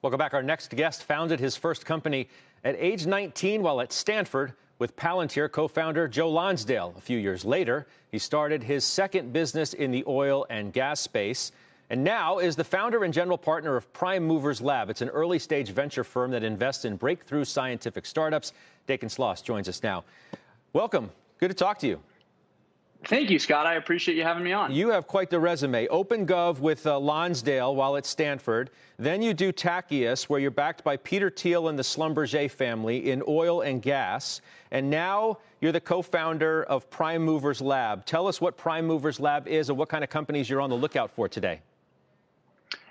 Welcome back. Our next guest founded his first company at age 19 while at Stanford with Palantir co-founder Joe Lonsdale. A few years later, he started his second business in the oil and gas space, and now is the founder and general partner of Prime Movers Lab. It's an early-stage venture firm that invests in breakthrough scientific startups. Dickens joins us now. Welcome. Good to talk to you. Thank you, Scott. I appreciate you having me on. You have quite the resume. OpenGov with Lonsdale while at Stanford. Then you do Tachyius, where you're backed by Peter Thiel and the Schlumberger family in oil and gas. And now you're the co-founder of Prime Movers Lab. Tell us what Prime Movers Lab is and what kind of companies you're on the lookout for today.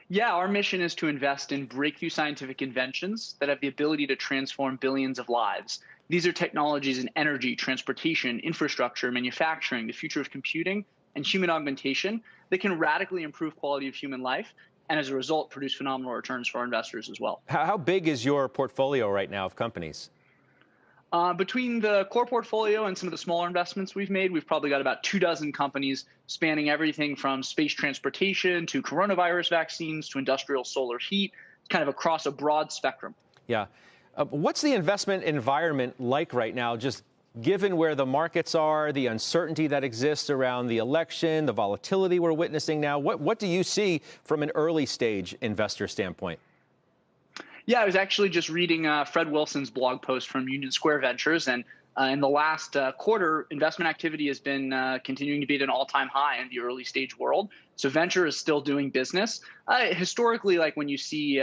Yeah, our mission is to invest in breakthrough scientific inventions that have the ability to transform billions of lives. These are technologies in energy, transportation, infrastructure, manufacturing, the future of computing, and human augmentation that can radically improve quality of human life and, as a result, produce phenomenal returns for our investors as well. How big is your portfolio right now of companies? Between the core portfolio and some of the smaller investments we've made, we've probably got about 24 companies spanning everything from space transportation to coronavirus vaccines to industrial solar heat, kind of across a broad spectrum. Yeah. What's the investment environment like right now, just given where the markets are, the uncertainty that exists around the election, the volatility we're witnessing now? What do you see from an early stage investor standpoint? Yeah, I was actually just reading Fred Wilson's blog post from Union Square Ventures, and in the last quarter, investment activity has been continuing to be at an all-time high in the early stage world. So venture is still doing business. Historically, like when you see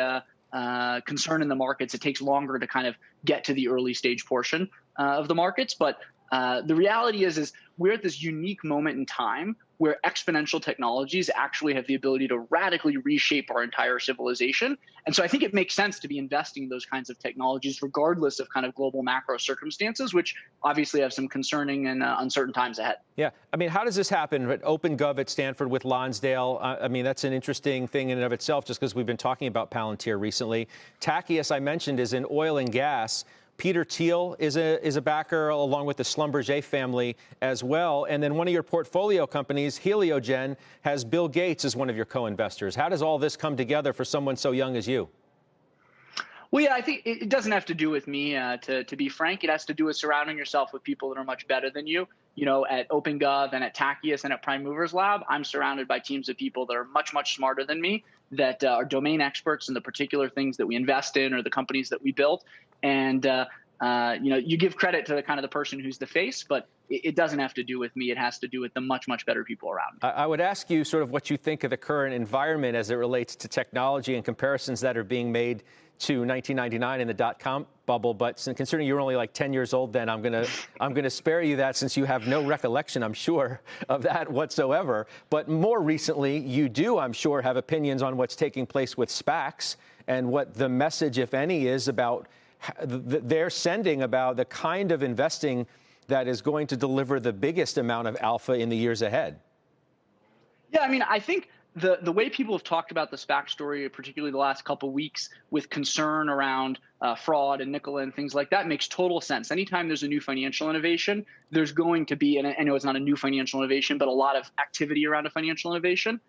concern in the markets, it takes longer to kind of get to the early stage portion of the markets. But the reality is we're at this unique moment in time where exponential technologies actually have the ability to radically reshape our entire civilization. And so I think it makes sense to be investing in those kinds of technologies, regardless of kind of global macro circumstances, which obviously have some concerning and uncertain times ahead. Yeah. I mean, how does this happen at OpenGov at Stanford with Lonsdale? I mean, that's an interesting thing in and of itself, just because we've been talking about Palantir recently. Tachyius, I mentioned, is in oil and gas. Peter Thiel is a backer, along with the Schlumberger family as well. And then one of your portfolio companies, Heliogen, has Bill Gates as one of your co-investors. How does all this come together for someone so young as you? Well, yeah, I think it doesn't have to do with me, to be frank. It has to do with surrounding yourself with people that are much better than you. You know, at OpenGov and at Tachyius and at Prime Movers Lab, I'm surrounded by teams of people that are much, much smarter than me, that are domain experts in the particular things that we invest in or the companies that we build. And, you give credit to the kind of the person who's the face, but it doesn't have to do with me. It has to do with the much, much better people around. I would ask you sort of what you think of the current environment as it relates to technology and comparisons that are being made to 1999 and the dot-com bubble. But considering you're only like 10 years old then, I'm gonna spare you that, since you have no recollection, I'm sure, of that whatsoever. But more recently, you do, I'm sure, have opinions on what's taking place with SPACs and what the message, if any, is about they're sending about the kind of investing that is going to deliver the biggest amount of alpha in the years ahead. Yeah, I mean, I think the way people have talked about the SPAC story, particularly the last couple of weeks, with concern around fraud and Nikola and things like that, makes total sense. Anytime there's a new financial innovation, there's going to be, and I know it's not a new financial innovation, but a lot of activity around a financial innovation.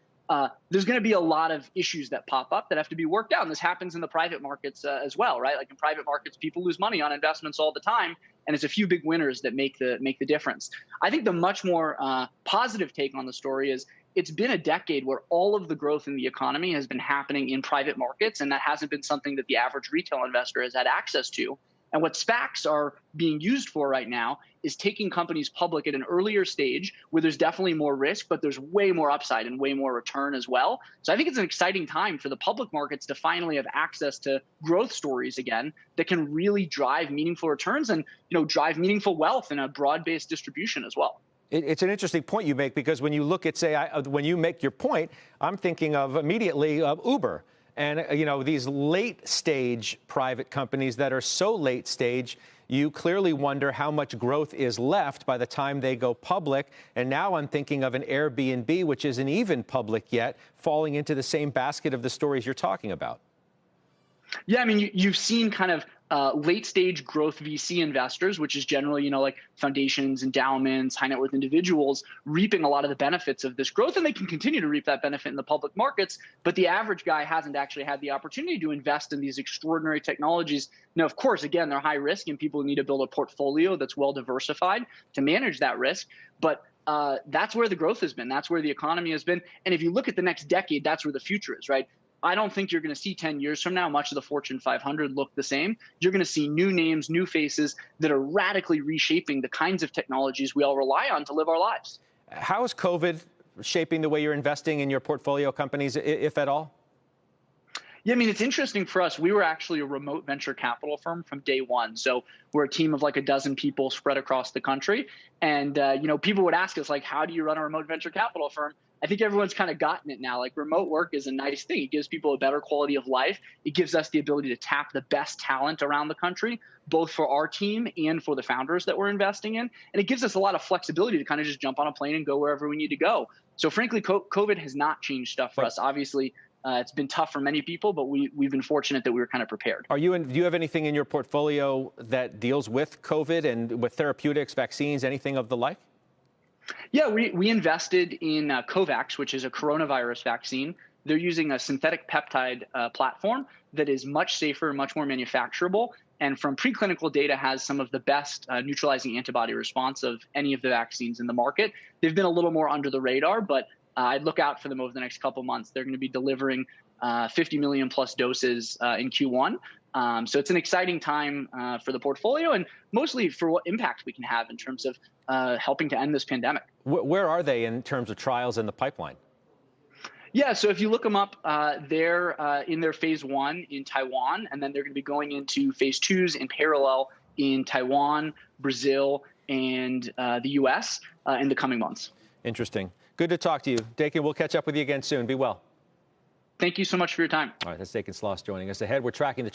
There's going to be a lot of issues that pop up that have to be worked out. And this happens in the private markets as well, right? Like in private markets, people lose money on investments all the time, and it's a few big winners that make the difference. I think the much more positive take on the story is it's been a decade where all of the growth in the economy has been happening in private markets, and that hasn't been something that the average retail investor has had access to. And what SPACs are being used for right now is taking companies public at an earlier stage where there's definitely more risk, but there's way more upside and way more return as well. So I think it's an exciting time for the public markets to finally have access to growth stories again that can really drive meaningful returns and, drive meaningful wealth in a broad-based distribution as well. It's an interesting point you make, because when you look at, when you make your point, I'm thinking of immediately of Uber. And, these late-stage private companies that are so late-stage, you clearly wonder how much growth is left by the time they go public. And now I'm thinking of an Airbnb, which isn't even public yet, falling into the same basket of the stories you're talking about. Yeah, I mean, you've seen kind of late-stage growth VC investors, which is generally, like foundations, endowments, high net worth individuals, reaping a lot of the benefits of this growth, and they can continue to reap that benefit in the public markets. But the average guy hasn't actually had the opportunity to invest in these extraordinary technologies. Now, of course, again, they're high risk, and people need to build a portfolio that's well diversified to manage that risk. But that's where the growth has been. That's where the economy has been. And if you look at the next decade, that's where the future is, right? I don't think you're going to see 10 years from now much of the Fortune 500 look the same. You're going to see new names, new faces that are radically reshaping the kinds of technologies we all rely on to live our lives. How is COVID shaping the way you're investing in your portfolio companies, if at all? Yeah, I mean, it's interesting for us. We were actually a remote venture capital firm from day one. So we're a team of like a dozen people spread across the country. And, people would ask us, like, how do you run a remote venture capital firm? I think everyone's kind of gotten it now. Like, remote work is a nice thing. It gives people a better quality of life. It gives us the ability to tap the best talent around the country, both for our team and for the founders that we're investing in. And it gives us a lot of flexibility to kind of just jump on a plane and go wherever we need to go. So frankly, COVID has not changed stuff for us. Obviously, it's been tough for many people, but we've been fortunate that we were kind of prepared. Do you have anything in your portfolio that deals with COVID and with therapeutics, vaccines, anything of the like? Yeah, we invested in COVAX, which is a coronavirus vaccine. They're using a synthetic peptide platform that is much safer, much more manufacturable, and from preclinical data has some of the best neutralizing antibody response of any of the vaccines in the market. They've been a little more under the radar, but I'd look out for them over the next couple months. They're going to be delivering 50 million plus doses in Q1. So it's an exciting time for the portfolio and mostly for what impact we can have in terms of helping to end this pandemic. Where are they in terms of trials in the pipeline? Yeah, so if you look them up, they're in their phase 1 in Taiwan, and then they're going to be going into phase 2s in parallel in Taiwan, Brazil, and the U.S. In the coming months. Interesting. Good to talk to you. Dickens, we'll catch up with you again soon. Be well. Thank you so much for your time. All right, that's Dickens Sloss joining us. Ahead, we're tracking the